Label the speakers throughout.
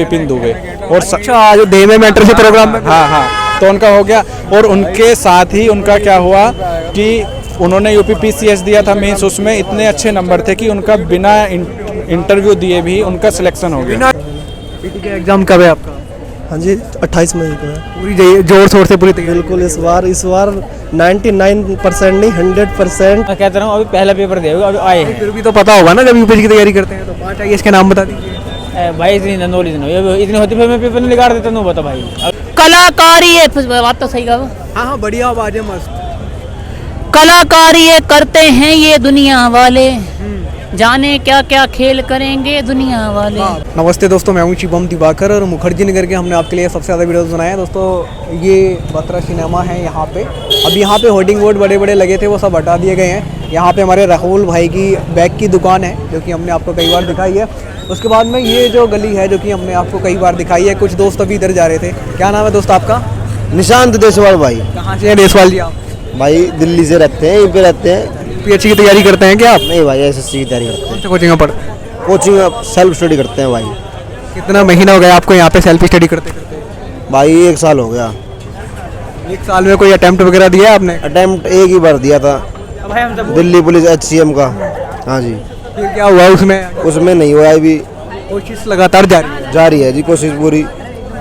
Speaker 1: विपिन दुबे और
Speaker 2: अच्छा, जो देव में मेंटर से प्रोग्राम में।
Speaker 1: हाँ हाँ, तो उनका हो गया। और उनके साथ ही उनका क्या हुआ कि उन्होंने यूपीपीसीएस दिया था मेंस, उसमें इतने अच्छे नंबर थे कि उनका बिना इंटरव्यू दिए भी उनका सिलेक्शन हो गया।
Speaker 2: पीटी का एग्जाम कब है आपका?
Speaker 3: हाँ जी, 28 मई को है।
Speaker 2: पूरी जोर शोर से पूरी तैयारी?
Speaker 3: बिल्कुल, इस बार 99% नहीं 100%।
Speaker 4: मैं कहता हूँ अभी पहला पेपर देगा, अभी आए हैं।
Speaker 2: फिर भी तो पता होगा ना जब यूपीएससी की तैयारी करते हैं तो 5 आईएएस के नाम बता दीजिए।
Speaker 4: भाई इतनी नॉलेज नहीं, इतनी होती फिर मैं पेपर नहीं निकाल देता। नहीं बता भाई,
Speaker 5: कलाकारी है, बात तो सही कहा।
Speaker 2: हाँ हाँ, बढ़िया आवाज है, मस्त।
Speaker 5: कलाकारी ये करते हैं ये दुनिया वाले, जाने क्या क्या खेल करेंगे दुनिया वाले।
Speaker 2: नमस्ते दोस्तों, मैं हूं शिवम दिवाकर और मुखर्जी नगर के हमने आपके लिए सबसे ज़्यादा वीडियोस बनाए हैं। दोस्तों, ये बत्रा सिनेमा है यहाँ पे। अब यहाँ पे होर्डिंग बोर्ड बड़े बड़े लगे थे, वो सब हटा दिए गए हैं। यहाँ पे हमारे राहुल भाई की बैग की दुकान है, जो कि हमने आपको कई बार दिखाई है। उसके बाद में ये जो गली है, जो कि हमने आपको कई बार दिखाई है। कुछ दोस्त अभी इधर जा रहे थे। क्या नाम है दोस्त आपका?
Speaker 3: निशांत देसवाल भाई।
Speaker 2: कहाँ से है देसवाल जी आप?
Speaker 3: भाई दिल्ली से रहते हैं, यहीं पे रहते हैं।
Speaker 2: पीएचडी की तैयारी करते हैं क्या आप?
Speaker 3: नहीं भाई, एसएससी की तैयारी करते हैं।
Speaker 2: कोचिंग में पढ़
Speaker 3: कोचिंग सेल्फ स्टडी करते हैं भाई।
Speaker 2: कितना महीना हो गया आपको यहाँ पे सेल्फ स्टडी करते करते?
Speaker 3: भाई 1 साल हो गया।
Speaker 2: 1 साल में कोई अटेम्प्ट वगैरह दिया है आपने?
Speaker 3: अटेम्प्ट एक ही बार दिया था, दिल्ली पुलिस HCM का। हाँ जी।
Speaker 2: फिर क्या हुआ उसमें?
Speaker 3: उसमें नहीं हुआ अभी,
Speaker 2: कोशिश लगातार
Speaker 3: जारी है जी कोशिश पूरी।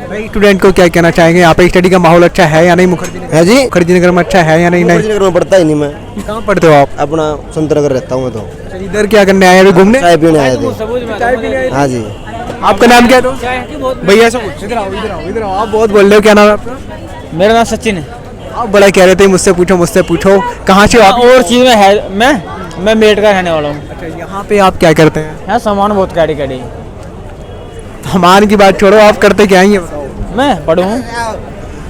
Speaker 2: भाई स्टूडेंट को क्या कहना चाहेंगे? यहाँ पे स्टडी का माहौल अच्छा है या नहीं? मुखर्जी
Speaker 3: है जी,
Speaker 2: मुखर्जी नगर में अच्छा है या नहीं? नहीं,
Speaker 3: नगर में पढ़ता ही नहीं मैं।
Speaker 2: कहाँ पढ़ते हो आप?
Speaker 3: अपना संतनगर रहता हूँ मैं तो।
Speaker 2: इधर क्या करने आए अभी? घूमने?
Speaker 3: चाय पीने आए थे। हाँ जी।
Speaker 2: आपका नाम क्या है? भैया ऐसा कुछ इधर आओ, इधर आओ, इधर आओ। आप बहुत बोल रहे हो, क्या नाम है आपका?
Speaker 4: मेरा नाम सचिन है।
Speaker 2: आप बड़ा कह रहे थे मुझसे पूछो कहाँ से हो आप?
Speaker 4: और चीज़ में है, मैं मेरठ का रहने वाला हूँ।
Speaker 2: अच्छा, यहाँ पे आप क्या करते हैं?
Speaker 4: यहाँ सामान बहुत कैडी कैडी।
Speaker 2: सामान की बात छोड़ो, आप करते क्या ही है?
Speaker 4: मैं पढ़ूँ।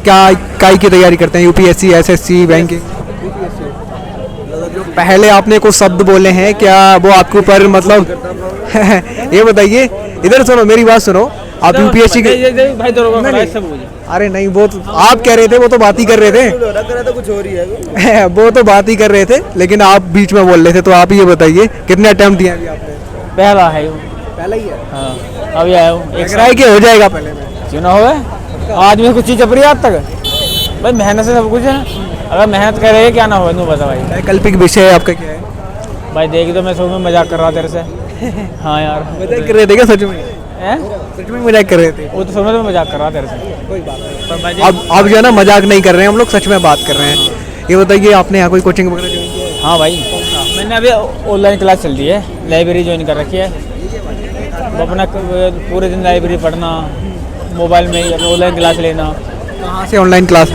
Speaker 2: क्या काई की तैयारी करते हैं? UPSC, SSC, banking? जो पहले आपने कुछ शब्द बोले हैं, क्या वो आपके ऊपर मतलब ये बताइए, इधर सुनो, मेरी बात सुनो। आप यूपीएससी के
Speaker 4: भाई
Speaker 2: अरे नहीं, वो तो आप कह रहे थे, वो तो बात ही कर रहे थे।
Speaker 3: कुछ हो रही है
Speaker 2: वो तो बात ही कर रहे थे, लेकिन आप बीच में बोल रहे थे। तो आप ये बताइए, कितने अटेम्प्ट दिए अभी आपने?
Speaker 4: पहला है वो।
Speaker 2: पहला ही है?
Speaker 4: हाँ, अभी आया हूँ।
Speaker 2: एक राय के हो जाएगा पहले में?
Speaker 4: क्यों ना हो, आज में कुछ चीज़ चपरी आज तक भाई, मेहनत से सब कुछ है। अगर मेहनत करेगा क्या ना हो, नहीं पता भाई।
Speaker 2: वैकल्पिक विषय आपका क्या है?
Speaker 4: भाई देखी तो मैं सोच में मजाक कर रहा तेरे से। हाँ यार,
Speaker 2: मजाक कर रहे थे क्या सच में? सच में मजाक कर रहे थे?
Speaker 4: वो तो समझ में मजाक कर रहा तेरे से। कोई बात नहीं।
Speaker 2: अब जो है ना, मजाक नहीं कर रहे हैं हम लोग, सच में बात कर रहे हैं। ये बताइए, आपने यहाँ कोई कोचिंग वगैरह ज्वाइन किया है?
Speaker 4: हाँ भाई, मैंने अभी ऑनलाइन क्लास चल रही है, लाइब्रेरी ज्वाइन कर रखी है। अपना पूरे दिन लाइब्रेरी पढ़ना, मोबाइल में ऑनलाइन क्लास लेना।
Speaker 2: कहाँ से ऑनलाइन क्लास?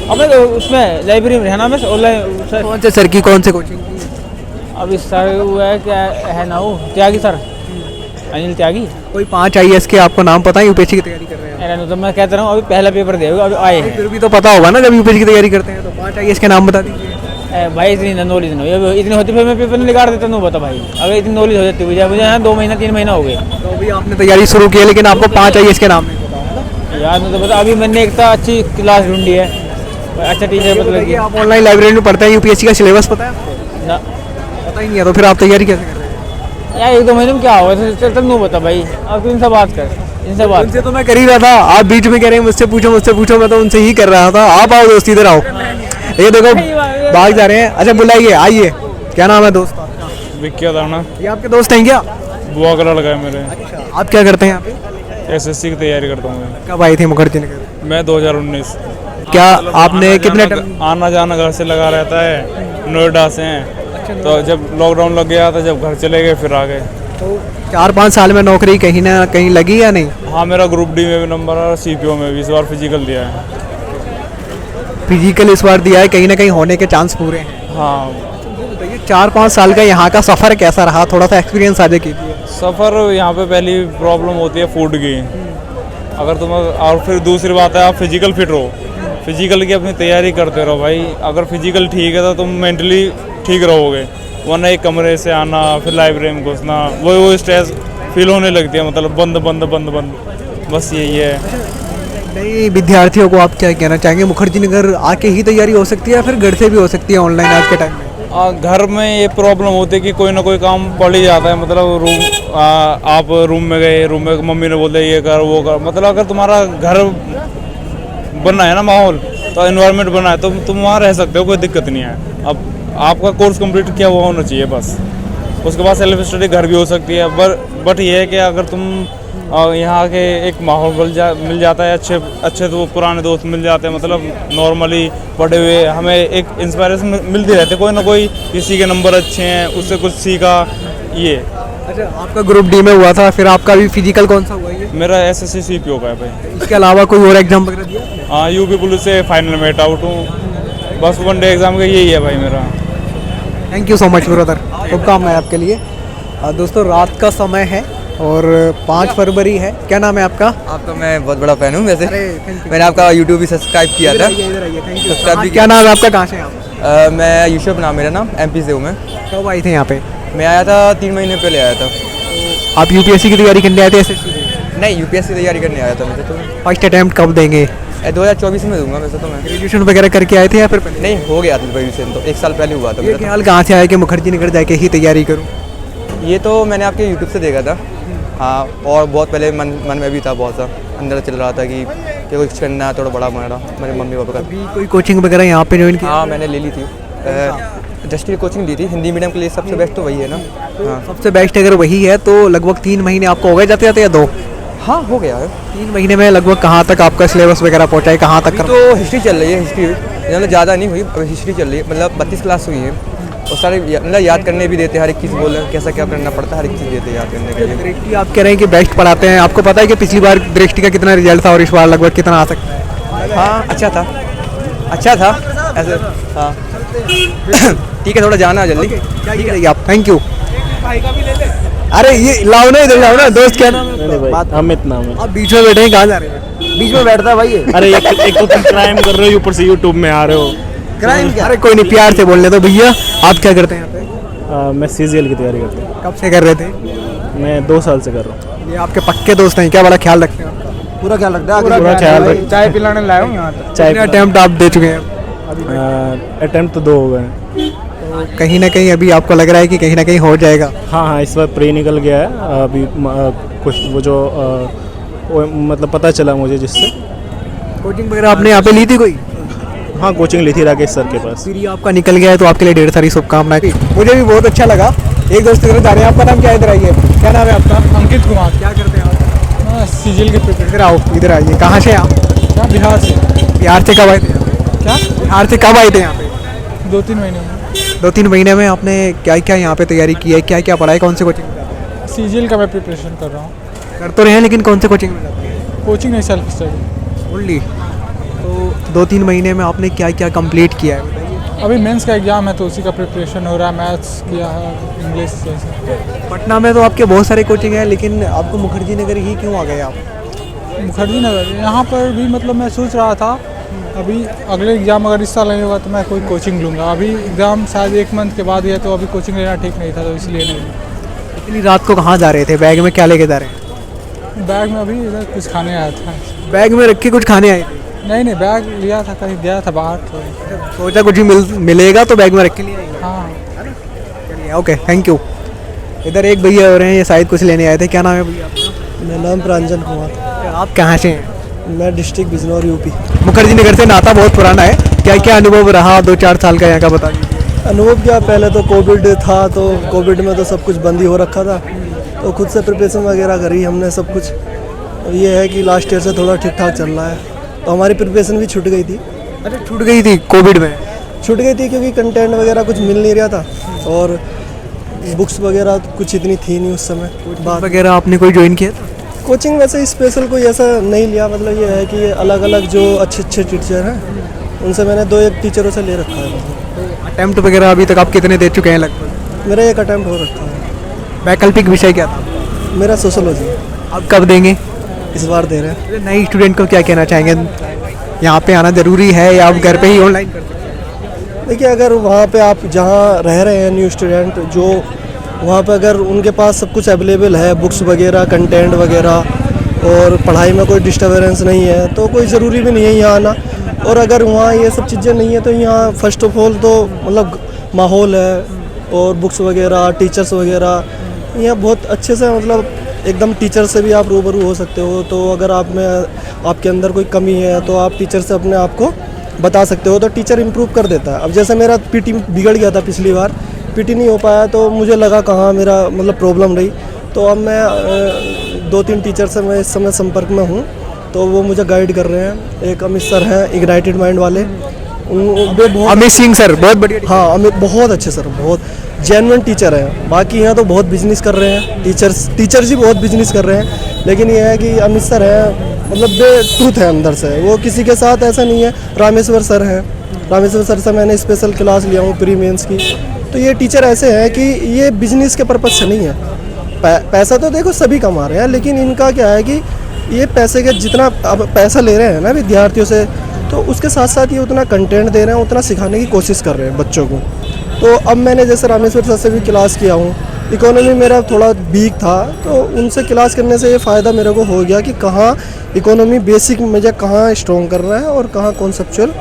Speaker 4: अब उसमें लाइब्रेरी में रहना, मैं ऑनलाइन।
Speaker 2: कौन से सर की, कौन से कोचिंग?
Speaker 4: अभी सर वो है, क्या है ना, वो त्यागी सर, अनिल त्यागी।
Speaker 2: कोई 5 आईएएस के आपको नाम पता है यूपीएससी की तैयारी कर रहे हैं?
Speaker 4: अरे तो मैं कहता रहा हूँ अभी पहला पेपर देगा, अभी आए हैं।
Speaker 2: फिर भी तो पता होगा ना जब यूपीएससी की तैयारी करते हैं तो। 5 आईएएस के नाम बता दीजिए।
Speaker 4: भाई इतनी नॉलेज नहीं, इतनी होती फिर मैं पेपर नहीं निकाल देता। नहीं बता भाई, अगर इतनी नॉलेज हो जाती मुझे यहाँ 2 महीना 3 महीना हो गए।
Speaker 2: तो अभी आपने तैयारी शुरू की है, लेकिन आपको 5 आईएएस के नाम नहीं पता?
Speaker 4: यार नहीं तो पता। अभी मैंने एक अच्छी क्लास ढूंढी है, अच्छा टीचर मतलब कि।
Speaker 2: आप ऑनलाइन लाइब्रेरी में पढ़ते हैं, यूपीएससी का सिलेबस पता है आपको?
Speaker 4: ना,
Speaker 2: पता ही नहीं है, तो फिर आप तैयारी कैसे कर रहे हैं?
Speaker 4: यार 1-2 महीने में क्या होगा, तब नहीं बता भाई। अब तू इनसे बात कर, इनसे बात।
Speaker 2: उनसे तो मैं कर ही रहा था, आप बीच में कह रहे हैं मुझसे पूछो। मैं तो उनसे ही कर रहा था। आप आओ दोस्त, इधर आओ। ये देखो भाग जा रहे हैं। अच्छा बुलाइए, आइए। क्या नाम है दोस्त?
Speaker 1: विक्की दाना।
Speaker 2: ये आपके दोस्त हैं क्या?
Speaker 1: बुआ का लड़का है मेरे।
Speaker 2: आप क्या करते हैं यहाँ पे?
Speaker 1: एसएससी की तैयारी करता हूँ मैं।
Speaker 2: कब आई थी मुखर्जी नगर?
Speaker 1: मैं 2019।
Speaker 2: क्या आपने कितने
Speaker 1: आना जाना घर से लगा रहता है, नोएडा से हैं। तो जब लॉकडाउन लग गया था, जब घर चले गए फिर आ गए।
Speaker 2: तो 4-5 साल में नौकरी कहीं ना कहीं लगी या नहीं?
Speaker 1: हाँ, मेरा ग्रुप डी में भी नंबर है और सीपीओ में भी। इस बार फिजिकल दिया है।
Speaker 2: फिजिकल इस बार दिया है, कहीं ना कहीं होने के चांस पूरे हैं।
Speaker 1: हाँ।
Speaker 2: 4-5 साल का यहाँ का सफ़र कैसा रहा? थोड़ा सा एक्सपीरियंस साझा कीजिए।
Speaker 1: सफ़र यहाँ पे पहली प्रॉब्लम होती है फूड की। अगर तुम, और फिर दूसरी बात है, आप फिजिकल फिट रहो, फिजिकल की अपनी तैयारी करते रहो भाई। अगर फिजिकल ठीक है तो तुम मेंटली ठीक रहोगे, वरना एक कमरे से आना फिर लाइब्रेरी में घुसना, वो स्ट्रेस फील होने लगती है। मतलब बंद, बस यही है।
Speaker 2: नई विद्यार्थियों को आप क्या कहना चाहेंगे? मुखर्जी नगर आके ही तैयारी हो सकती है या फिर घर से भी हो सकती है ऑनलाइन आज के टाइम में?
Speaker 1: घर में ये प्रॉब्लम होती है कि कोई ना कोई काम पड़ ही जाता है, मतलब आप रूम में गए, रूम में मम्मी ने बोल दिया ये कर वो कर, मतलब अगर तुम्हारा घर बनना है ना, माहौल तो एनवायरनमेंट बना है तो तुम वहाँ रह सकते हो, कोई दिक्कत नहीं है। अब आपका कोर्स कंप्लीट किया हुआ होना चाहिए बस, उसके बाद सेल्फ स्टडी घर भी हो सकती है। बट ये है कि अगर तुम यहाँ के एक माहौल मिल जाता है, अच्छे तो पुराने दोस्त मिल जाते हैं, मतलब नॉर्मली पढ़े हुए, हमें एक इंस्पायरेशन मिलती रहती है, कोई ना कोई किसी के नंबर अच्छे हैं उससे कुछ सीखा ये।
Speaker 2: अच्छा, आपका ग्रुप डी में हुआ था, फिर आपका भी फिजिकल कौन सा हुआ ये?
Speaker 1: मेरा SSC CPO का है भाई।
Speaker 2: इसके अलावा कोई और एग्जाम वगैरह दिया?
Speaker 1: हाँ, यूपी पुलिस से फाइनल में आउट हूँ, बस 1 डे एग्जाम का यही है भाई मेरा।
Speaker 2: Thank you so much brother, शुभकामनाएं आपके लिए। दोस्तों रात का समय है और 5 फरवरी है। क्या नाम है आपका?
Speaker 6: आपका मैं बहुत बड़ा फ़ैन हूँ वैसे।
Speaker 2: Thank you.
Speaker 6: मैंने आपका यूट्यूब भी सब्सक्राइब किया था।
Speaker 2: सब्सक्राइब भी। क्या नाम है आपका, कहाँ से हैं आप?
Speaker 6: मैं यूसुफ नाम मेरा नाम, MP से हूँ मैं।
Speaker 2: कब आए थे यहाँ पे?
Speaker 6: मैं आया था 3 महीने पहले आया था।
Speaker 2: आप UPSC की तैयारी करने आए थे? SSC?
Speaker 6: नहीं, UPSC की तैयारी करने आया था मैं तो।
Speaker 2: फर्स्ट अटैम्प्ट कब देंगे?
Speaker 6: 2024 में दूंगा वैसे तो मैं।
Speaker 2: ग्रेजुएशन वगैरह करके आए थे या फिर पहले?
Speaker 6: नहीं, हो गया था ग्रेजुएशन तो 1 साल पहले हुआ था
Speaker 2: ये
Speaker 6: मेरा
Speaker 2: ख्याल कहाँ से आया कि मुखर्जी नगर जाके ही तैयारी करूँ?
Speaker 6: तो। ये तो मैंने आपके यूट्यूब से देखा था। हाँ, और बहुत पहले मन में भी था, बहुत सा अंदर चल रहा था कि कुछ करना है थोड़ा बड़ा मेरे मम्मी पापा का।
Speaker 2: अभी कोई कोचिंग वगैरह यहाँ पे ज्वाइन किया?
Speaker 6: हाँ, मैंने ले ली थी, जस्ट की कोचिंग ली थी। हिंदी मीडियम के लिए सबसे बेस्ट तो वही है ना। हाँ,
Speaker 2: सबसे बेस्ट अगर वही है तो लगभग 3 महीने आपको हो गए जाते जाते या 2?
Speaker 6: हाँ हो गया है।
Speaker 2: 3 महीने में लगभग कहाँ तक आपका सिलेबस वगैरह पहुँचा है, कहाँ तक?
Speaker 6: अभी तो हिस्ट्री चल रही है, हिस्ट्री मतलब ज़्यादा नहीं हुई, अब हिस्ट्री चल रही है, मतलब 32 क्लास हुई है और सारे मतलब याद करने भी देते हैं, हर एक चीज़ बोल कैसा क्या करना पड़ता है, हर एक चीज़ देते हैं याद करने के लिए।
Speaker 2: दृष्टि आप कह रहे हैं कि बेस्ट पढ़ाते हैं, आपको पता है कि पिछली बार दृष्टि का कितना रिजल्ट था और इस बार लगभग कितना आ सकता है?
Speaker 6: हाँ, अच्छा था ऐसे। हाँ ठीक है, थोड़ा जाना है जल्दी।
Speaker 2: ठीक है आप, थैंक यू। अरे ये लाओ ना, इधर लाओ ना। दोस्त क्या नाम है?
Speaker 7: अमित नाम है।
Speaker 2: आप बीच में बैठे हैं, कहाँ जा रहे हैं?
Speaker 6: बीच में बैठता है भाई ये।
Speaker 7: अरे एक तो तुम क्राइम कर रहे हो, ऊपर से यूट्यूब में आ रहे हो।
Speaker 2: क्राइम क्या? अरे कोई नहीं, प्यार से बोलने दो। भैया आप क्या करते हैं यहाँ पे?
Speaker 7: मैं CGL की तैयारी करता हूँ।
Speaker 2: कब से कर रहे थे?
Speaker 7: मैं 2 साल से कर रहा हूँ।
Speaker 2: ये आपके पक्के दोस्त हैं क्या? बड़ा ख्याल रखते हैं आपका?
Speaker 3: पूरा ख्याल रखता है।
Speaker 7: पूरा ख्याल रख।
Speaker 6: चाय पिलाने लाया हूँ यहाँ तक।
Speaker 2: कितने अटेम्प्ट आप दे चुके हैं?
Speaker 7: अटेम्प्ट तो 2 हो गए हैं।
Speaker 2: तो कहीं ना कहीं अभी आपको लग रहा है कि कहीं ना कहीं हो जाएगा?
Speaker 7: हाँ, इस बार प्री निकल गया है अभी। कुछ वो जो वो मतलब पता चला मुझे, जिससे
Speaker 2: कोचिंग वगैरह आपने यहाँ पे ली थी कोई?
Speaker 7: हाँ, कोचिंग ली थी राकेश सर के पास।
Speaker 2: फिर ये आपका निकल गया है तो आपके लिए ढेर सारी शुभकामनाएं। मुझे भी बहुत अच्छा लगा। एक दोस्त इधर जा रहे हैं, आपका नाम क्या है? इधर आइए। क्या नाम है आपका?
Speaker 8: अंकित कुमार।
Speaker 2: क्या करते हैं आप?
Speaker 8: CGL के प्रिपेयर।
Speaker 2: इधर आओ, इधर आइए। कहाँ से आप?
Speaker 8: बिहार से।
Speaker 2: बिहार से कब आए थे?
Speaker 8: क्या?
Speaker 2: बिहार से कब आए थे यहाँ पे?
Speaker 8: 2-3 महीने में।
Speaker 2: 2-3 महीने में आपने क्या क्या यहाँ पे तैयारी की है, क्या क्या पढ़ाई, कौन से कोचिंग?
Speaker 8: CGL का मैं प्रिपरेशन कर रहा हूँ।
Speaker 2: कर तो रहे हैं लेकिन कौन से कोचिंग में जाते हैं?
Speaker 8: कोचिंग नहीं, सेल्फ स्टडी
Speaker 2: ओनली। तो 2-3 महीने में आपने क्या क्या कंप्लीट किया है बताइए?
Speaker 8: अभी मेंस का एग्जाम है तो उसी का प्रिपरेशन हो रहा है। मैथ्स किया है, इंग्लिश जैसे।
Speaker 2: पटना में तो आपके बहुत सारे कोचिंग हैं, लेकिन आपको मुखर्जी नगर ही क्यों आ गए आप?
Speaker 8: मुखर्जी नगर यहाँ पर भी मतलब मैं सोच रहा था अभी अगले एग्ज़ाम अगर इस साल नहीं होगा तो मैं कोई कोचिंग लूँगा। अभी एग्ज़ाम शायद 1 मंथ के बाद ही है तो अभी कोचिंग लेना ठीक नहीं था, तो इसलिए नहीं।
Speaker 2: इतनी रात को कहाँ जा रहे थे? बैग में क्या लेके जा रहे हैं?
Speaker 8: बैग में अभी इधर कुछ खाने आया था।
Speaker 2: बैग में रख के कुछ खाने आए थे?
Speaker 8: नहीं, बैग लिया था, कहीं गया था बाहर तो।
Speaker 2: सोचा कुछ भी मिलेगा तो बैग में रख के लिए आएंगे।
Speaker 8: हाँ।
Speaker 2: चलिए, ओके, थैंक यू। इधर एक भैया हो रहे हैं, ये शायद कुछ लेने आए थे। क्या नाम है भैया आपका?
Speaker 3: मेरा नाम प्रांजल कुमार।
Speaker 2: आप कहाँ से हैं?
Speaker 3: मैं डिस्ट्रिक्ट बिजनौर UP।
Speaker 2: मुखर्जी नगर से नाता बहुत पुराना है, क्या क्या अनुभव रहा 2-4 साल का यहाँ का, बता दीजिए।
Speaker 3: अनुभव क्या, पहले तो कोविड था तो कोविड में तो सब कुछ बंद ही हो रखा था, तो खुद से प्रिपरेशन वगैरह करी हमने सब कुछ। ये है कि लास्ट ईयर से थोड़ा ठीक ठाक चल रहा है, तो हमारी प्रिपरेशन भी छूट गई थी।
Speaker 2: अच्छा, छूट गई थी कोविड में?
Speaker 3: छूट गई थी क्योंकि कंटेंट वगैरह कुछ मिल नहीं रहा था और बुक्स वगैरह कुछ इतनी थी नहीं उस समय।
Speaker 2: बात वगैरह आपने कोई ज्वाइन किया था?
Speaker 3: कोचिंग वैसे स्पेशल कोई ऐसा नहीं लिया, मतलब ये है कि अलग अलग जो अच्छे टीचर हैं उनसे मैंने 2-1 टीचरों से ले रखा है। मतलब
Speaker 2: अटेम्प्ट वगैरह अभी तक आप कितने दे चुके हैं लगभग?
Speaker 3: मेरा 1 अटेम्प्ट हो रखा है।
Speaker 2: वैकल्पिक विषय क्या था?
Speaker 3: मेरा सोशोलॉजी।
Speaker 2: अब कब देंगे?
Speaker 3: इस बार दे रहे हैं।
Speaker 2: नई स्टूडेंट को क्या कहना चाहेंगे? यहाँ पे आना ज़रूरी है या आप घर पे ही ऑनलाइन कर सकते हैं?
Speaker 3: देखिए, अगर वहाँ पे आप जहाँ रह रहे हैं न्यू स्टूडेंट, जो वहाँ पे अगर उनके पास सब कुछ अवेलेबल है, बुक्स वगैरह, कंटेंट वगैरह, और पढ़ाई में कोई डिस्टर्बेंस नहीं है, तो कोई ज़रूरी भी नहीं है यहाँ आना। और अगर वहाँ ये सब चीज़ें नहीं है तो यहाँ फर्स्ट ऑफ ऑल तो मतलब माहौल है और बुक्स वगैरह, टीचर्स वगैरह, यहाँ बहुत अच्छे से मतलब एकदम टीचर से भी आप रूबरू हो सकते हो। तो अगर आप में आपके अंदर कोई कमी है तो आप टीचर से अपने आप को बता सकते हो, तो टीचर इम्प्रूव कर देता है। अब जैसे मेरा पीटी बिगड़ गया था पिछली बार, पीटी नहीं हो पाया तो मुझे लगा कहाँ मेरा मतलब प्रॉब्लम रही, तो अब मैं 2-3 टीचर से मैं इस समय संपर्क में हूँ, तो वो मुझे गाइड कर रहे हैं। एक अमित सर हैं इग्नाइटेड माइंड वाले, वे बहुत
Speaker 2: अमित सिंह सर बहुत बढ़िया।
Speaker 3: हाँ अमित बहुत अच्छे सर, बहुत जेन्युइन टीचर हैं। बाकी यहाँ तो बहुत बिजनेस कर रहे हैं टीचर्स ही बहुत बिजनेस कर रहे हैं, लेकिन ये है कि अमित सर हैं मतलब बे ट्रूथ है अंदर से, वो किसी के साथ ऐसा नहीं है। रामेश्वर सर हैं, रामेश्वर सर से मैंने स्पेशल क्लास लिया हूँ प्री मेंस की। तो ये टीचर ऐसे हैं कि ये बिजनेस के पर्पज से नहीं है। पैसा तो देखो सभी कमा रहे हैं, लेकिन इनका क्या है कि ये पैसे के जितना अब पैसा ले रहे हैं ना विद्यार्थियों से, तो उसके साथ साथ ये उतना कंटेंट दे रहे हैं, उतना सिखाने की कोशिश कर रहे हैं बच्चों को। तो अब मैंने जैसे रामेश्वर सर से भी क्लास किया हूँ, इकोनॉमी मेरा थोड़ा वीक था, तो उनसे क्लास करने से ये फ़ायदा मेरे को हो गया कि कहाँ इकोनॉमी बेसिक मुझे कहाँ स्ट्रॉन्ग करना है और कहाँ कॉन्सेप्चुअल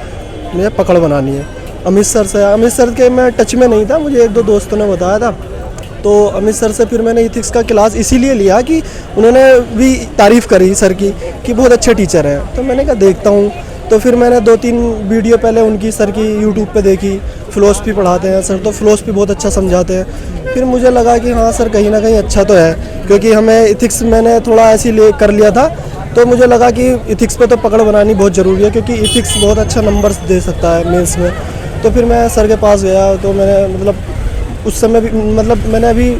Speaker 3: मुझे पकड़ बनानी है। अमित सर के मैं टच में नहीं था, मुझे 1-2 दोस्तों ने बताया था। तो अमित सर से फिर मैंने इथिक्स का क्लास इसीलिए लिया कि उन्होंने भी तारीफ़ करी सर की कि बहुत अच्छे टीचर हैं। तो मैंने कहा देखता हूँ, तो फिर मैंने 2-3 वीडियो पहले उनकी सर की यूट्यूब पे देखी। फ़िलोसफी पढ़ाते हैं सर, तो फ़िलोसफी बहुत अच्छा समझाते हैं। फिर मुझे लगा कि हाँ सर कहीं ना कहीं अच्छा तो है, क्योंकि हमें इथिक्स मैंने थोड़ा ऐसे ले कर लिया था, तो मुझे लगा कि इथिक्स पे तो पकड़ बनानी बहुत ज़रूरी है, क्योंकि इथिक्स बहुत अच्छा नंबर्स दे सकता है मेंस में। तो फिर मैं सर के पास गया, तो मैंने मतलब उस समय भी मतलब मैंने अभी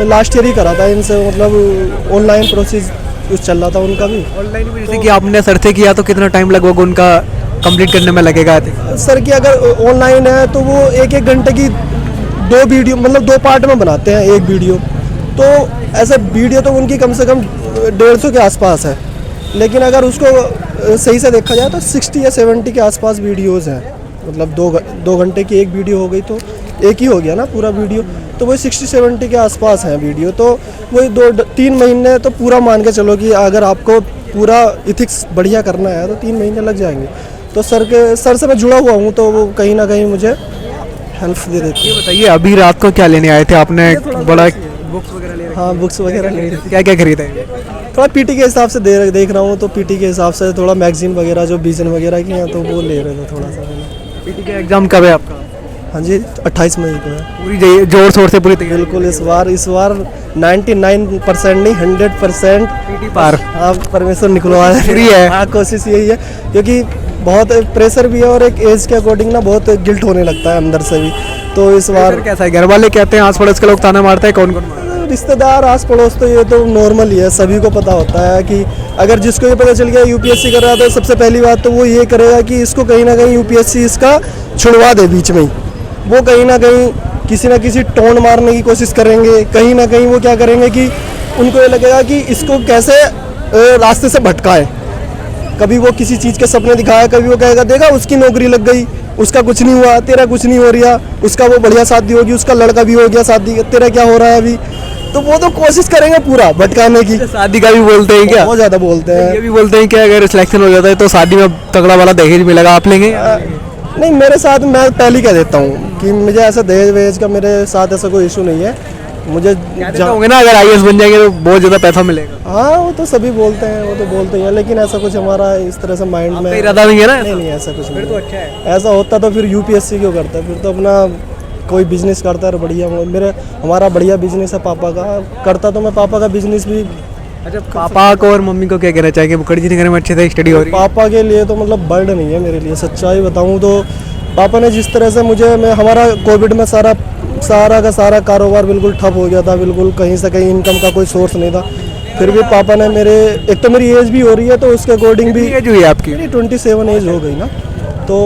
Speaker 3: लास्ट ईयर ही करा था इनसे, मतलब ऑनलाइन प्रोसेस कुछ चल रहा था उनका भी
Speaker 2: ऑनलाइन भी। जैसे कि आपने सर से किया तो कितना टाइम लगभग उनका कंप्लीट करने में लगेगा?
Speaker 3: सर की अगर ऑनलाइन है तो वो 1-1 घंटे की 2 वीडियो मतलब 2 पार्ट में बनाते हैं एक वीडियो। तो ऐसे वीडियो तो उनकी कम से कम 150 के आसपास है, लेकिन अगर उसको सही से देखा जाए तो 60 या 70 के आसपास वीडियोज़ हैं। मतलब 2 घंटे की एक वीडियो हो गई तो एक ही हो गया ना पूरा वीडियो, तो वही 60-70 के आसपास है वीडियो। तो वही 2-3 महीने तो पूरा मान के चलो कि अगर आपको पूरा इथिक्स बढ़िया करना है तो 3 महीने लग जाएंगे। तो सर से मैं जुड़ा हुआ हूँ, तो वो कहीं ना कहीं मुझे हेल्प दे देती है।
Speaker 2: बताइए अभी रात को क्या लेने आए थे आपने? बड़ा
Speaker 3: बुक्स वगैरह ले रहे? हाँ बुक्स वगैरह ले रहे थे।
Speaker 2: क्या क्या खरीदा है?
Speaker 3: थोड़ा पीटी के हिसाब से देख रहा हूँ, तो पीटी के हिसाब से थोड़ा मैगजीन वगैरह जो विजन वगैरह की हैं तो वो ले रहे थे थोड़ा सा।
Speaker 2: पीटी का एग्ज़ाम कब है आपका?
Speaker 3: हाँ जी 28 मई को है।
Speaker 2: पूरी जोर शोर से पूरी तैयारी?
Speaker 3: बिल्कुल, इस बार 99% नहीं 100%
Speaker 2: पीटी पार।
Speaker 3: हाँ परमेश्वर निकलवा रही है। हाँ कोशिश यही है, क्योंकि बहुत प्रेशर भी है और एक एज के अकॉर्डिंग ना बहुत गिल्ट होने लगता है अंदर से भी। तो इस बार
Speaker 2: कैसा है? घर वाले कहते हैं, आस पड़ोस के लोग ताना मारते हैं, कौन कौन?
Speaker 3: रिश्तेदार, आस पड़ोस, तो ये तो नॉर्मल ही है, सभी को पता होता है कि अगर जिसको ये पता चल गया यूपीएससी कर रहा है तो सबसे पहली बात तो वो ये करेगा कि इसको कहीं ना कहीं यूपीएससी इसका छुड़वा दे बीच में ही। वो कहीं ना कहीं किसी ना किसी टोन मारने की कोशिश करेंगे, कहीं ना कहीं वो क्या करेंगे कि उनको ये लगेगा कि इसको कैसे रास्ते से भटकाए। कभी वो किसी चीज़ के सपने दिखाए, कभी वो कहेगा देखा उसकी नौकरी लग गई, उसका कुछ नहीं हुआ, तेरा कुछ नहीं हो रहा, उसका वो बढ़िया शादी होगी, उसका लड़का भी हो गया शादी, तेरा क्या हो रहा है अभी। तो वो तो कोशिश करेंगे पूरा भटकाने की।
Speaker 2: शादी का भी बोलते हैं क्या?
Speaker 3: बहुत ज़्यादा बोलते हैं।
Speaker 2: ये भी बोलते हैं कि अगर सिलेक्शन हो जाता है तो शादी में तगड़ा वाला दहेज मिलेगा, आप लेंगे?
Speaker 3: नहीं, मेरे साथ मैं पहले ही कह देता हूँ कि मुझे ऐसा दहेज वहेज का मेरे साथ ऐसा कोई इशू नहीं है। मुझे
Speaker 2: होंगे ना अगर आईएएस बन जाएंगे तो बहुत ज़्यादा पैसा मिलेगा।
Speaker 3: हाँ वो तो सभी बोलते हैं, वो तो बोलते हैं, लेकिन ऐसा कुछ हमारा इस तरह से माइंड में
Speaker 2: इरादा नहीं है ना?
Speaker 3: नहीं ऐसा कुछ नहीं।
Speaker 2: तो अच्छा है।
Speaker 3: ऐसा होता तो फिर यूपीएससी क्यों करता, फिर तो अपना कोई बिजनेस करता है बढ़िया। हमारा बढ़िया बिजनेस है पापा का, करता तो मैं पापा का बिजनेस भी।
Speaker 2: अच्छा, पापा को और मम्मी को क्या कहना चाहेंगे? मुखर्जी नगर में अच्छे से स्टडी हो रही है।
Speaker 3: पापा के लिए तो मतलब बर्डन नहीं है मेरे लिए, सच्चाई बताऊँ तो पापा ने जिस तरह से हमारा कोविड में सारा का सारा कारोबार बिल्कुल ठप हो गया था, बिल्कुल कहीं से कहीं इनकम का कोई सोर्स नहीं था। फिर भी पापा ने एक तो मेरी एज भी हो रही है तो उसके अकॉर्डिंग भी
Speaker 2: एज हुई आपकी?
Speaker 3: मेरी 27 एज हो गई ना, तो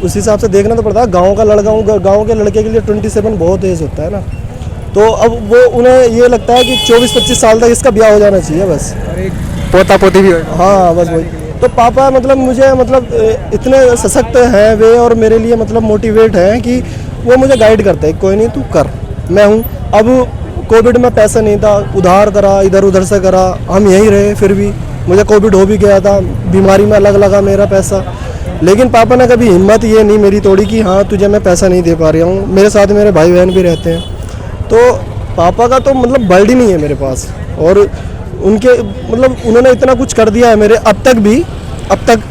Speaker 3: उस हिसाब से देखना तो पड़ता है। गाँव का लड़का हूँ, गाँव के लड़के के लिए 27 बहुत एज होता है ना। तो अब वो उन्हें ये लगता है कि 24-25 साल तक इसका ब्याह हो जाना चाहिए बस,
Speaker 2: पोता पोती भी हो।
Speaker 3: हाँ बस वही। तो पापा मुझे इतने सशक्त हैं वे, और मेरे लिए मोटिवेट हैं कि वो मुझे गाइड करते हैं, कोई नहीं तू कर, मैं हूँ। अब कोविड में पैसा नहीं था, उधार करा, इधर उधर से करा, हम यहीं रहे, फिर भी मुझे कोविड हो भी गया था, बीमारी में अलग लगा मेरा पैसा। लेकिन पापा ने कभी हिम्मत ये नहीं मेरी तोड़ी कि हाँ तुझे मैं पैसा नहीं दे पा रहा हूँ। मेरे साथ मेरे भाई बहन भी रहते हैं, तो पापा का तो मतलब वर्ड ही नहीं है मेरे पास। और उनके मतलब उन्होंने इतना कुछ कर दिया है मेरे, अब तक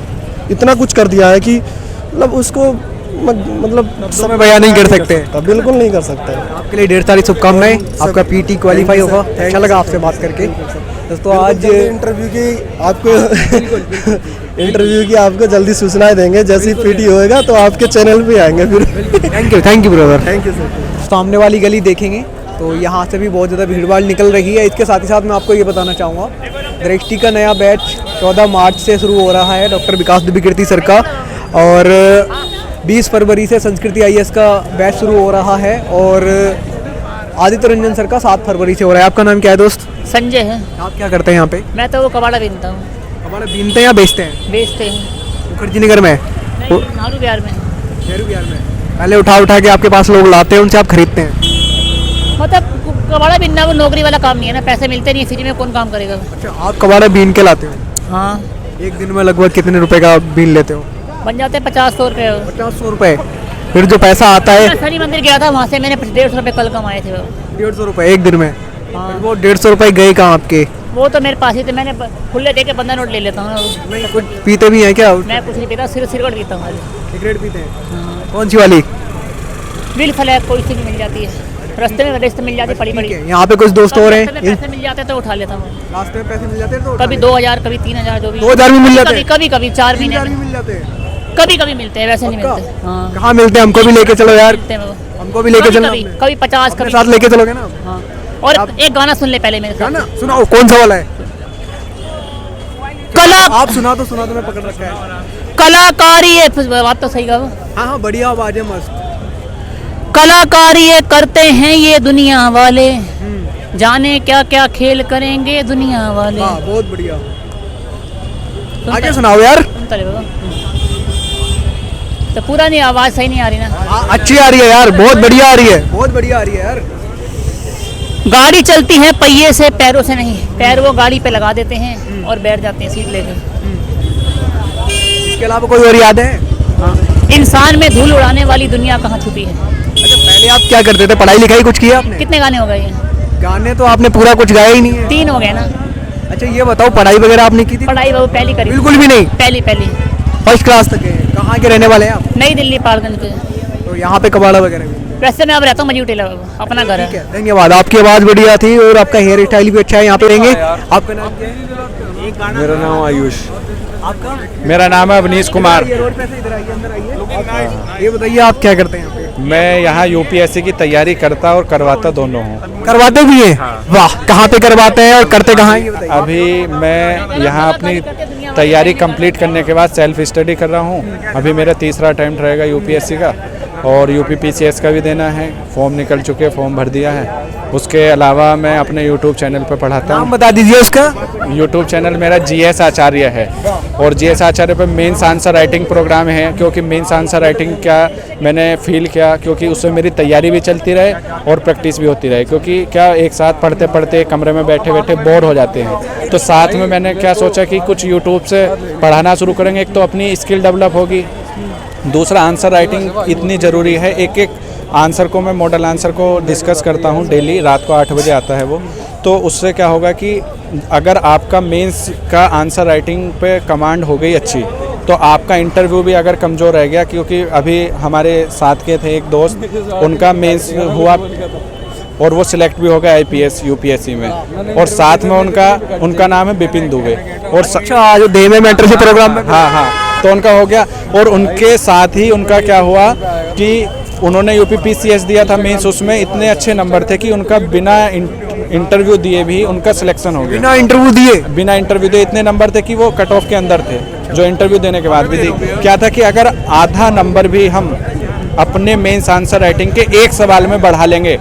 Speaker 3: इतना कुछ कर दिया है कि मतलब उसको मतलब
Speaker 2: समय बयान नहीं कर सकते।
Speaker 3: बिल्कुल नहीं कर सकते।
Speaker 2: आपके लिए ढेर सारी शुभकामनाएं, आपका पीटी क्वालिफाई होगा। अच्छा लगा आपसे बात करके दोस्तों। आज
Speaker 3: इंटरव्यू की आपको जल्दी सूचनाएं देंगे, जैसे पीटी होएगा तो आपके चैनल पे आएंगे फिर।
Speaker 2: Thank you brother.
Speaker 3: Thank you sir.
Speaker 2: सामने वाली गली देखेंगे तो यहाँ से भी बहुत ज़्यादा भीड़ भाड़ निकल रही है। इसके साथ ही साथ मैं आपको ये बताना चाहूँगा, दृष्टि का नया बैच 14 मार्च से शुरू हो रहा है डॉक्टर विकास दुबे कीर्ति सर का, और 20 फरवरी से संस्कृति IAS का बैच शुरू हो रहा है, और आदित्य रंजन सर का 7 फरवरी से हो रहा है। आपका नाम क्या है दोस्त?
Speaker 5: संजय है।
Speaker 2: आप क्या करते हैं यहाँ पे?
Speaker 5: मैं तो वो कबाड़ा बीनता हूँ।
Speaker 2: हमारे बीनते हैं या बेचते हैं?
Speaker 5: बेचते हैं।
Speaker 2: मुखर्जी नगर में?
Speaker 5: नहीं, नारू बिहार में।
Speaker 2: नेहरू बिहार में। पहले उठा के आपके पास लोग लाते हैं, उनसे आप खरीदते हैं?
Speaker 5: मतलब कबाड़ा बीनना वो नौकरी वाला काम नहीं है ना, पैसे मिलते नहीं, फ्री में कौन काम करेगा।
Speaker 2: अच्छा, आप कबाड़ा बीन के लाते हो?
Speaker 5: हाँ।
Speaker 2: एक दिन में लगभग कितने रुपए का बीन लेते हो?
Speaker 5: बन जाते हैं 50-100 रुपये।
Speaker 2: 50-100 रुपए। फिर जो पैसा आता है?
Speaker 5: शनि मंदिर गया था, वहाँ से मैंने 150 रुपये कल कमाए थे।
Speaker 2: 150 रुपए एक दिन में?
Speaker 5: हाँ।
Speaker 2: फिर वो 150 रुपए गए कहाँ आपके?
Speaker 5: वो तो मेरे पास ही थे, मैंने खुले दे के बंदा नोट ले लेता हूँ।
Speaker 2: कुछ पीते भी हैं क्या?
Speaker 5: मैं कुछ नहीं पीता, सिगरेट पीता हूँ।
Speaker 2: सिगरेट पीते हैं? कौन सी वाली?
Speaker 5: बिल फ्लैग कोई सी भी मिल जाती है, रास्ते में रिश्ते मिल जाती पड़ी पड़ी।
Speaker 2: यहाँ पे कुछ दोस्त और हैं,
Speaker 5: पैसे मिल जाते तो उठा लेता हूँ।
Speaker 2: रास्ते में पैसे मिल जाते हैं तो
Speaker 5: कभी 2000, कभी 3000, जो भी
Speaker 2: 2000 भी मिल जाते हैं?
Speaker 5: कभी 4 महीने में
Speaker 2: मिल जाते हैं?
Speaker 5: कभी मिलते हैं, वैसे नहीं मिलते। हाँ,
Speaker 2: कहाँ मिलते हैं? हमको भी लेके चलो यार,
Speaker 5: मिलते हैं वो।
Speaker 2: हमको भी लेके चलो।
Speaker 5: कभी 50,
Speaker 2: अपने
Speaker 5: कभी
Speaker 2: साथ लेके चलोगे ना?
Speaker 5: हाँ। और एक गाना सुन ले पहले मेरे साथ।
Speaker 2: गाना सुनाओ, कौन सा वाला है?
Speaker 5: कला
Speaker 2: आप सुना तो मैं पकड़ रखा है।
Speaker 5: कलाकारी है, बात तो सही कहा।
Speaker 2: हाँ बढ़िया आवाज है, मस्त।
Speaker 5: कलाकारी ये करते हैं ये दुनिया वाले, जाने क्या क्या खेल करेंगे दुनिया वाले।
Speaker 2: हाँ बहुत बढ़िया,
Speaker 5: सुनता
Speaker 2: आगे
Speaker 5: है?
Speaker 2: सुनाओ यार।
Speaker 5: सुनता रहे बाबा। तो पूरा नहीं, आवाज सही नहीं आ रही ना।
Speaker 2: अच्छी आ रही है यार, बहुत बढ़िया आ रही है, बहुत बढ़िया आ रही है यार।
Speaker 5: गाड़ी चलती है पहिए से, पैरों से नहीं। पैर वो गाड़ी पे लगा देते हैं और बैठ जाते हैं सीट लेकर।
Speaker 2: इसके अलावा कोई और याद है?
Speaker 5: इंसान में धूल उड़ाने वाली दुनिया कहाँ छुपी है।
Speaker 2: अच्छा, पहले आप क्या करते थे? पढ़ाई लिखाई कुछ किया आपने?
Speaker 5: कितने गाने हो गए हैं?
Speaker 2: गाने तो आपने पूरा कुछ गाया ही नहीं है।
Speaker 5: 3 हो गए ना।
Speaker 2: अच्छा ये बताओ, पढ़ाई वगैरह आपने की थी?
Speaker 5: पढ़ाई वो पहली करी।
Speaker 2: बिल्कुल भी नहीं?
Speaker 5: पहली
Speaker 2: फर्स्ट क्लास तक है? कहाँ के रहने वाले हैं आप?
Speaker 5: नई दिल्ली पारगंज के।
Speaker 2: तो यहाँ पे कबाड़ा वगैरह भी?
Speaker 5: वैसे मैं अब रहता हूँ मजूटी लगा, अपना घर
Speaker 2: ठीक
Speaker 5: है।
Speaker 2: है, धन्यवाद। आपकी आवाज़ बढ़िया थी और आपका हेयर स्टाइल भी अच्छा है। यहाँ पे रहेंगे। आपका नाम क्या है?
Speaker 1: मेरा नाम आयुष।
Speaker 2: आपका?
Speaker 1: मेरा नाम है अवनीश कुमार।
Speaker 2: ये रोड पे से इधर आइए, अंदर आइए। ये बताइए आप क्या करते हैं यहाँ पे?
Speaker 1: मैं यहाँ UPSC की तैयारी करता और करवाता दोनों हूँ।
Speaker 2: करवाते भी हैं? वाह, कहाँ पे करवाते हैं और करते कहाँ हैं ये बताइए।
Speaker 1: अभी मैं यहाँ अपनी तैयारी कंप्लीट करने के बाद सेल्फ स्टडी कर रहा हूँ। अभी मेरा तीसरा अटेम्प्ट रहेगा UPSC का, और UPPCS का भी देना है। फॉर्म निकल चुके, फॉर्म भर दिया है। उसके अलावा मैं अपने YouTube चैनल पर पढ़ाता हूँ।
Speaker 2: नाम बता दीजिए उसका।
Speaker 1: YouTube चैनल मेरा GS आचार्य है, और GS आचार्य पे मेंस आंसर राइटिंग प्रोग्राम है। क्योंकि मेंस आंसर राइटिंग क्या मैंने फील किया, क्योंकि उससे मेरी तैयारी भी चलती रहे और प्रैक्टिस भी होती रहे। क्योंकि क्या एक साथ पढ़ते पढ़ते कमरे में बैठे बैठे बोर हो जाते हैं, तो साथ में मैंने क्या सोचा कि कुछ YouTube से पढ़ाना शुरू करेंगे। एक तो अपनी स्किल डेवलप होगी, दूसरा आंसर राइटिंग इतनी ज़रूरी है। एक एक आंसर को मैं मॉडल आंसर को डिस्कस करता हूँ डेली, रात को 8 बजे आता है वो। तो उससे क्या होगा कि अगर आपका मेंस का आंसर राइटिंग पे कमांड हो गई अच्छी, तो आपका इंटरव्यू भी अगर कमज़ोर रह गया, क्योंकि अभी हमारे साथ के थे एक दोस्त, उनका मेंस हुआ और वो सिलेक्ट भी हो गया IPS UPSC में, और साथ में उनका नाम है बिपिन दुबे। और
Speaker 2: अच्छा, जो दे में मेंटरशिप प्रोग्राम में?
Speaker 1: हाँ, तो उनका हो गया। और उनके साथ ही उनका क्या हुआ कि उन्होंने UPPCS दिया था मेंस, उसमें इतने अच्छे नंबर थे कि उनका बिना इंटरव्यू दिए भी उनका सिलेक्शन हो गया।
Speaker 2: बिना इंटरव्यू दिए
Speaker 1: इतने नंबर थे कि वो कट ऑफ के अंदर थे, जो इंटरव्यू देने के बाद भी दी। क्या था कि अगर आधा नंबर भी हम अपने मेंस आंसर राइटिंग के एक सवाल में बढ़ा लेंगे,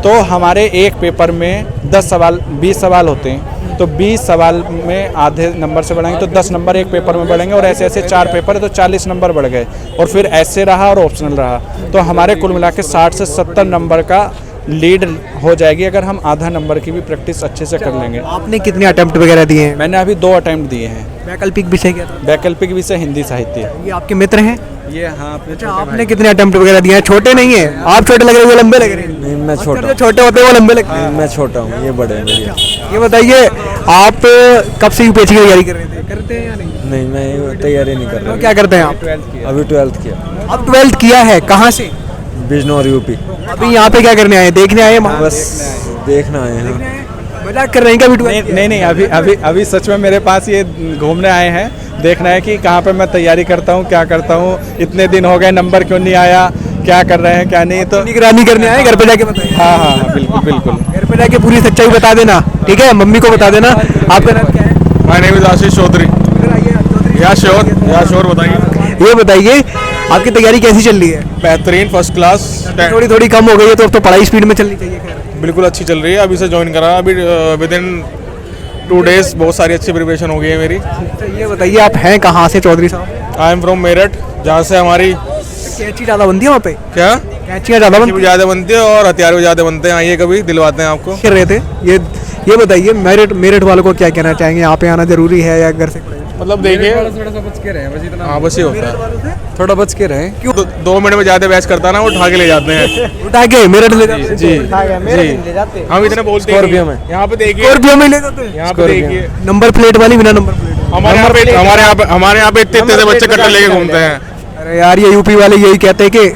Speaker 1: तो हमारे एक पेपर में 20 सवाल होते हैं, तो 20 सवाल में आधे नंबर से बढ़ाएंगे तो 10 नंबर एक पेपर में बढ़ेंगे, और ऐसे ऐसे 4 पेपर है तो 40 नंबर बढ़ गए। और फिर ऐसे रहा और ऑप्शनल रहा, तो हमारे कुल मिला के 60 से 70 नंबर का
Speaker 9: लीड हो जाएगी अगर हम आधा नंबर की भी प्रैक्टिस अच्छे से कर लेंगे।
Speaker 2: आपने कितने अटेम्प्ट वगैरह दिए हैं?
Speaker 9: मैंने अभी 2 अटेम्प्ट दिए हैं।
Speaker 2: वैकल्पिक विषय क्या था?
Speaker 9: वैकल्पिक विषय हिंदी साहित्य।
Speaker 2: ये आपके मित्र हैं?
Speaker 9: ये हाँ अपने छोटे
Speaker 2: आपने कितने अटेम्प्ट वगैरह दिए हैं? छोटे नहीं है आप, छोटे लग रहे हो, वो लंबे लग रहे हैं।
Speaker 3: नहीं मैं छोटा
Speaker 2: जो छोटे होते हैं वो लंबे लगते हैं।
Speaker 3: मैं छोटा हूँ, ये बड़े हैं मेरे।
Speaker 2: ये बताइए आप कब से यूपीएससी की तैयारी कर रहे थे? करते हैं या नहीं?
Speaker 3: नहीं मैं तैयारी नहीं कर
Speaker 2: तो
Speaker 3: रहा।
Speaker 2: क्या करते हैं आप?
Speaker 3: अभी 12th किया।
Speaker 2: अब 12th किया है, कहाँ से?
Speaker 3: बिजनौर यूपी।
Speaker 2: अभी यहाँ पे क्या करने आए? देखने आए हैं?
Speaker 3: बस देखना है। हाँ
Speaker 2: मजाक कर रहे हैं क्या? अभी 12th किया?
Speaker 9: नहीं अभी सच में मेरे पास ये घूमने आए हैं, देखना है कि कहाँ पे मैं तैयारी करता हूँ, क्या करता हूँ, इतने दिन हो गए नंबर क्यों नहीं आया, क्या कर रहे हैं क्या नहीं। तो
Speaker 2: निगरानी करने आए, घर पे जाके बताइए।
Speaker 9: हाँ बिल्कुल।
Speaker 2: घर पे जाके पूरी सच्चाई बता देना, ठीक है? मम्मी को बता देना। आपका नाम क्या है?
Speaker 1: My name is Ashish Chaudhary. या श्योर बताइए।
Speaker 2: ये बताइए आपकी तैयारी कैसी चल रही है?
Speaker 1: बेहतरीन, फर्स्ट क्लास।
Speaker 2: थोड़ी कम हो गई है तो अब तो पढ़ाई स्पीड में चलनी चाहिए। खैर
Speaker 1: बिल्कुल अच्छी चल रही है, अभी से ज्वाइन करा, अभी विद इन 2 डेज बहुत सारी अच्छी प्रिपरेशन हो गई है मेरी।
Speaker 2: तो ये बताइए आप हैं कहाँ से चौधरी साहब?
Speaker 1: आई एम फ्रॉम मेरठ, जहाँ से हमारी
Speaker 2: कैंची ज़्यादा बनती है वहाँ पे?
Speaker 1: क्या
Speaker 2: कैंचियाँ ज़्यादा
Speaker 1: भी ज़्यादा बनती है और हथियार भी ज़्यादा बनते हैं। आइए कभी दिलवाते हैं आपको।
Speaker 2: कर रहे थे ये बताइए मेरठ वालों को क्या कहना चाहेंगे? यहाँ पे आना जरूरी है या घर से?
Speaker 1: मतलब देखिए
Speaker 3: थोड़ा सा बच के रहे बस इतना।
Speaker 1: हाँ बस ये होता है,
Speaker 3: थोड़ा बच के रहे।
Speaker 1: क्यों 2 मिनट में ज़्यादा बैच करता है ना, वो उठा के ले जाते हैं।
Speaker 2: उठा के मेरठ ले जाते हैं?
Speaker 1: जी हम इतने बोलते हैं।
Speaker 3: स्कॉर्पियो में।
Speaker 1: यहाँ पे देखिए,
Speaker 2: स्कॉर्पियो में ले जाते हैं?
Speaker 1: यहाँ पे देखिए
Speaker 2: नंबर प्लेट वाली, बिना नंबर प्लेट?
Speaker 1: हमारे यहाँ पे इतने से बच्चे कट्टे लेके घूमते हैं।
Speaker 2: अरे यार ये यूपी वाले यही कहते हैं कि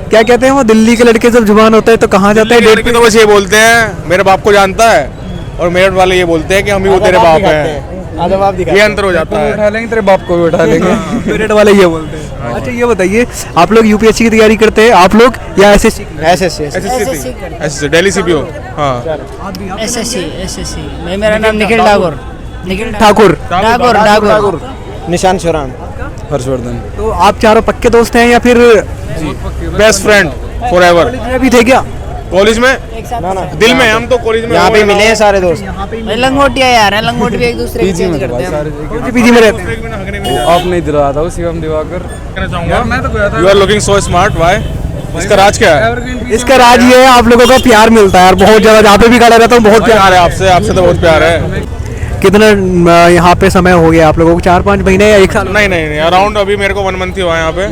Speaker 2: क्या कहते हैं वो, दिल्ली के लड़के जब जुबान होता है तो कहाँ जाते हैं?
Speaker 1: डेट तो बस ये बोलते हैं मेरे बाप को जानता है, और मेरठ वाले ये बोलते हैं कि हम भी वो तेरे बाप हैं। ये अंतर हो जाता है।
Speaker 3: उठा लेंगे तेरे बाप को भी उठा लेंगे।
Speaker 2: मेरठ वाले ये बोलते हैं। अच्छा ये बताइए आप लोग यूपीएससी की तैयारी करते हैं आप लोग या एसएससी?
Speaker 1: SSC Delhi CPO. हाँ
Speaker 5: एसएससी मेरा नाम निखिल
Speaker 2: ठाकुर।
Speaker 5: ठाकुर
Speaker 3: निशान शोरान। हर्षवर्धन।
Speaker 2: तो आप चारों पक्के दोस्त हैं या फिर
Speaker 1: बेस्ट फ्रेंड फॉरएवर।
Speaker 2: में भी थे क्या?
Speaker 1: कॉलेज में दिल में, हम तो कॉलेज में
Speaker 3: यहाँ पे मिले हैं सारे दोस्त।
Speaker 5: लंगोटिया यार है, लंगोटी भी एक दूसरे की चेंज करते हैं।
Speaker 2: पीजी में रहते हैं?
Speaker 3: आप नहीं दिलाया था Shivam Diwakar.
Speaker 1: You are looking so smart, why? इसका राज क्या है?
Speaker 2: इसका राज ये है आप लोगों का प्यार मिलता है यार बहुत ज्यादा। जहाँ पे भी खड़ा रहता हूँ बहुत
Speaker 1: प्यार है आपसे, आपसे तो बहुत प्यार है।
Speaker 2: कितना यहाँ पे समय हो गया आप लोगों को? 4-5 महीने या 1 साल?
Speaker 1: नहीं अराउंड अभी मेरे को 1 मंथ ही हुआ है यहाँ पे,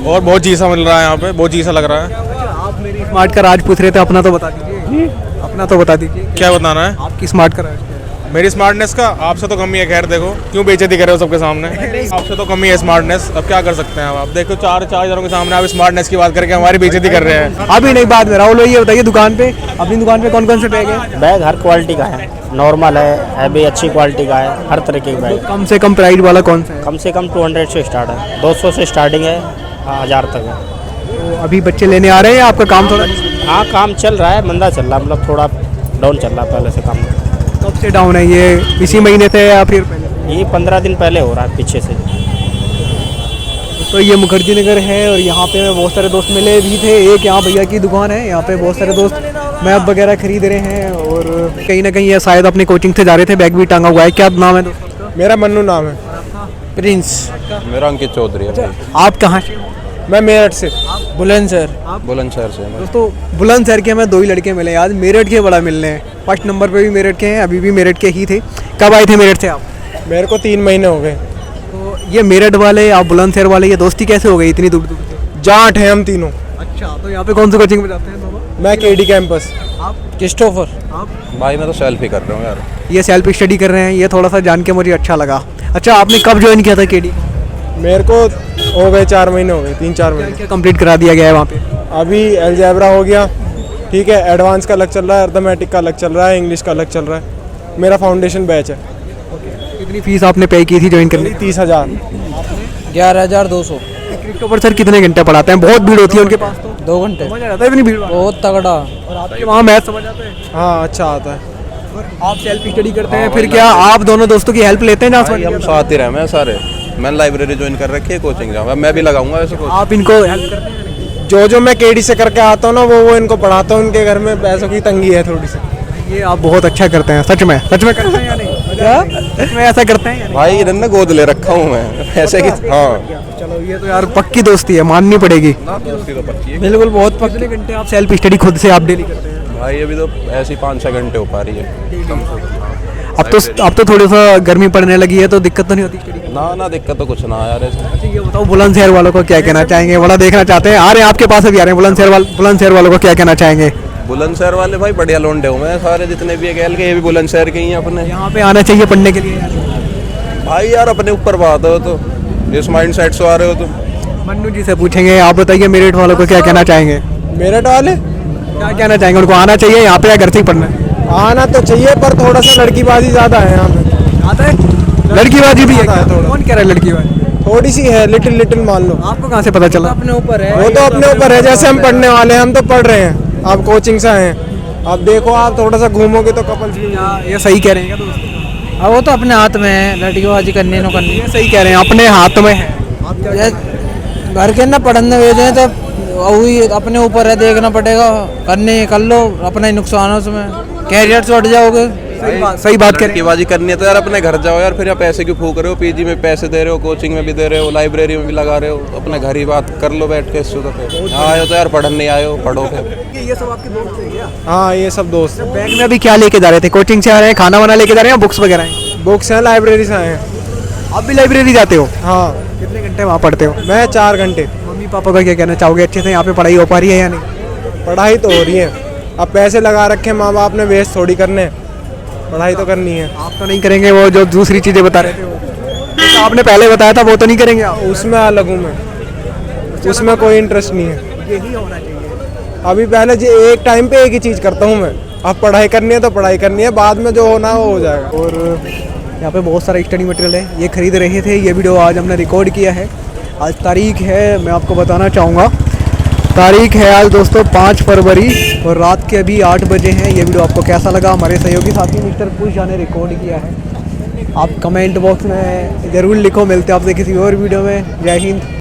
Speaker 1: और बहुत जी सा मिल रहा है यहाँ पे, बहुत जी सा लग रहा है।
Speaker 2: आप मेरी स्मार्ट का राज पूछ रहे थे, अपना तो बता दीजिए। अपना तो बता दीजिए,
Speaker 1: क्या बताना है?
Speaker 2: आपकी स्मार्ट का राज क्या है?
Speaker 1: मेरी स्मार्टनेस का आपसे तो कमी है। खैर देखो क्यों बेइज्जती कर रहे हो सबके सामने, आपसे तो कमी है स्मार्टनेस। अब क्या कर सकते हैं आप देखो 4 जनों के सामने आप स्मार्टनेस की बात करके हमारी बेइज्जती कर रहे हैं।
Speaker 2: अभी नहीं बात में राहुल, ये बताइए दुकान पे, अपनी दुकान पे कौन कौन से बैग है?
Speaker 10: बैग हर क्वालिटी का है, नॉर्मल है भी अच्छी क्वालिटी का है, हर तरह के बैग।
Speaker 2: कम से कम प्राइस वाला कौन सा है?
Speaker 10: कम से कम 200 से स्टार्ट है, 200 से स्टार्टिंग है, 1000 तक है।
Speaker 2: तो अभी बच्चे लेने आ रहे हैं? आपका काम थोड़ा
Speaker 10: हाँ काम चल रहा है, मंदा चल रहा है, मतलब थोड़ा डाउन चल रहा है पहले से काम।
Speaker 2: कब से डाउन है ये? इसी महीने से या फिर पहले?
Speaker 10: ये 15 दिन पहले हो रहा है पीछे से।
Speaker 2: तो ये मुखर्जी नगर है और यहाँ पे बहुत सारे दोस्त मिले भी थे। एक यहाँ भैया की दुकान है, यहाँ पे बहुत सारे दोस्त मैप वगैरह खरीद रहे हैं और कहीं ना कहीं ये शायद अपनी कोचिंग से जा रहे थे। बैग भी टांगा हुआ है। क्या नाम है दोस्तों?
Speaker 3: मेरा मन्नू नाम है।
Speaker 2: प्रिंस।
Speaker 11: मेरा अंकित चौधरी है।
Speaker 2: आप कहाँ से?
Speaker 3: मैं मेरठ से।
Speaker 11: बुलंदशहर। बुलंदशहर से।
Speaker 2: दोस्तों बुलंदशहर के हमें 2 ही लड़के मिले आज, मेरठ के बड़ा मिलने हैं। फर्स्ट नंबर पे भी मेरठ के हैं, अभी भी मेरठ के ही थे। कब आए थे मेरठ से आप?
Speaker 3: मेरे को 3 महीने हो गए।
Speaker 2: तो ये मेरठ वाले आप बुलंदशहर वाले, ये दोस्ती कैसे हो गई इतनी दूर दूर से?
Speaker 3: जाट हैं हम तीनों।
Speaker 2: अच्छा तो यहाँ पे कौन सी कोचिंग में जाते हैं दोनों?
Speaker 3: मैं केडी कैंपस।
Speaker 2: आप?
Speaker 3: क्रिस्टोफर।
Speaker 2: आप?
Speaker 11: भाई मैं तो सेल्फी कर रहा हूँ यार।
Speaker 2: ये सेल्फ स्टडी कर रहे हैं, ये थोड़ा सा जान के मुझे अच्छा लगा। अच्छा आपने कब ज्वाइन किया था केडी?
Speaker 3: मेरे को हो गए 4 महीने हो गए, 3-4 महीने।
Speaker 2: क्या कंप्लीट करा दिया गया है वहाँ पे?
Speaker 3: अभी अलजेब्रा हो गया, ठीक है, एडवांस का अलग चल रहा है, अर्थमेटिक का अलग चल रहा है, इंग्लिश का अलग चल रहा है। मेरा फाउंडेशन बैच है।
Speaker 2: कितनी फीस आपने पे की थी ज्वाइन करने?
Speaker 3: 30,000।
Speaker 10: 11,200।
Speaker 2: क्रिस्टोफर सर कितने घंटे पढ़ाते हैं? बहुत भीड़ होती है उनके पास तो?
Speaker 10: 2 घंटे।
Speaker 2: समझ आ जाता है इतनी भीड़?
Speaker 10: बहुत तगड़ा।
Speaker 2: और आपके वहाँ मैथ समझ आता है?
Speaker 3: हाँ अच्छा आता है।
Speaker 2: आप सेल्फ स्टडी करते हैं फिर क्या आप दोनों दोस्तों की हेल्प लेते हैं?
Speaker 11: हम साथ ही रहे हैं सारे। मैंने लाइब्रेरी ज्वाइन कर रखी है, कोचिंग जाऊँगा, मैं भी लगाऊंगा ऐसे कोचिंग।
Speaker 2: आप इनको हेल्प करते हैं?
Speaker 3: जो मैं केडी से करके आता हूँ ना वो इनको पढ़ाता हूँ। उनके घर में पैसों की तंगी है थोड़ी सी।
Speaker 2: ये आप बहुत अच्छा करते हैं सच में करते हैं या नहीं? क्या सच में ऐसा करते हैं या नहीं?
Speaker 11: भाई इन्होंने गोद ले रखा हूँ मैं ऐसे कि। हाँ
Speaker 2: चलो ये तो यार पक्की दोस्ती है, माननी पड़ेगी।
Speaker 11: दोस्ती तो पक्की है।
Speaker 2: बिल्कुल बहुत पक्की। घंटे आप सेल्फ स्टडी खुद से आप डेली करते हैं?
Speaker 11: भाई अभी तो ऐसी 5-6 घंटे हो पा रही है कम से कम।
Speaker 2: अब तो थोड़ी सा गर्मी पड़ने लगी है तो दिक्कत तो नहीं होती स्टडी की?
Speaker 11: ना दिक्कत तो कुछ ना यार ऐसे।
Speaker 2: अच्छा ये बताओ बुलंदशहर वालों को क्या कहना चाहेंगे? बड़ा देखना चाहते हैं, आ रहे हैं आपके पास अभी आ रहे हैं बुलंदशहर वालों को क्या कहना चाहेंगे?
Speaker 11: बुलंदशहर वाले भाई बढ़िया लोंडे हुए हैं सारे जितने भी कहल के, ये भी बुलंदशहर के ही हैं अपने।
Speaker 2: यहाँ पे आना चाहिए पढ़ने के लिए?
Speaker 11: भाई यार अपने ऊपर बात हो तो, इस माइंड सेट से आ रहे हो तुम।
Speaker 2: मन्नू जी से पूछेंगे, आप बताइए मेरिट वालों को क्या कहना चाहेंगे?
Speaker 3: मेरिट वाले
Speaker 2: क्या कहना चाहेंगे? उनको आना चाहिए यहाँ पे या घर से ही पढ़ना है?
Speaker 3: आना तो चाहिए पर थोड़ा सा लड़कीबाजी ज़्यादा है यहाँ पे।
Speaker 2: आता है लड़कीबाजी भी है क्या?
Speaker 3: थोड़ा।
Speaker 2: कौन कह रहा है लड़कीबाजी?
Speaker 3: थोड़ी सी है, लिटिल मान लो।
Speaker 2: आपको कहाँ से पता चला? अपने ऊपर है,
Speaker 3: वो तो अपने ऊपर है, जैसे हम पढ़ने वाले हैं हम तो पढ़ रहे हैं, आप कोचिंग से आए हैं। अब देखो आप थोड़ा सा घूमोगे तो कपल्स भी।
Speaker 2: ये सही कह रहे हैं क्या दोस्त?
Speaker 4: अब वो तो अपने हाथ में है, लड़कीबाजी करनी नो करनी।
Speaker 2: ये सही कह रहे हैं, अपने हाथ में है।
Speaker 4: घर के ना पढ़ने भेजे तो वही अपने ऊपर है, देखना पड़ेगा, करने कर लो, अपना ही नुकसान है उसमें, कैरियर छोड़ जाओगे।
Speaker 2: सही बात करें।
Speaker 11: लड़कीबाजी करनी है तो यार अपने घर जाओ यार, फिर आप पैसे क्यों फूक रहे हो? पीजी में पैसे दे रहे हो, कोचिंग में भी दे रहे हो, लाइब्रेरी में भी लगा रहे हो, अपने घर ही बात कर लो बैठ के इस पे। यहाँ आए हो तो यार पढ़ने नहीं आए हो, पढ़ो फिर।
Speaker 2: ये सब आपके दोस्त हैं क्या?
Speaker 3: हाँ ये सब दोस्त।
Speaker 2: बैग में अभी क्या लेके जा रहे थे? कोचिंग से आ रहे हैं, खाना वाना लेके जा रहे हैं या बुक्स वगैरह हैं?
Speaker 3: बुक्स हैं, लाइब्रेरी से आए हैं।
Speaker 2: आप भी लाइब्रेरी जाते हो?
Speaker 3: हाँ।
Speaker 2: कितने घंटे वहाँ पढ़ते हो?
Speaker 3: मैं 4 घंटे।
Speaker 2: मम्मी पापा का क्या कहना चाहोगे? अच्छे से यहाँ पे पढ़ाई हो पा रही है या नहीं?
Speaker 3: पढ़ाई तो हो रही है, अब पैसे लगा रखे माँ बाप ने, वेस्ट थोड़ी करने, पढ़ाई तो करनी है।
Speaker 2: आप तो नहीं करेंगे वो जो दूसरी चीज़ें बता रहे थे वो? तो आपने पहले बताया था वो तो नहीं करेंगे आप?
Speaker 3: उसमें अलग हूँ मैं, उसमें कोई इंटरेस्ट नहीं है।
Speaker 2: यही होना चाहिए।
Speaker 3: अभी पहले जो एक टाइम पे एक ही चीज़ करता हूँ मैं, अब पढ़ाई करनी है तो पढ़ाई करनी है, बाद में जो होना है वो हो जाएगा।
Speaker 2: और यहाँ पे बहुत सारा स्टडी मटेरियल है, ये खरीद रहे थे। ये वीडियो आज हमने रिकॉर्ड किया है। आज तारीख है, मैं आपको बताना चाहूँगा, तारीख है आज दोस्तों 5 फरवरी और रात के अभी 8 बजे हैं। ये वीडियो आपको कैसा लगा? हमारे सहयोगी साथी मिस्टर पूजा ने रिकॉर्ड किया है। आप कमेंट बॉक्स में ज़रूर लिखो। मिलते हैं आपसे किसी और वीडियो में। जय हिंद।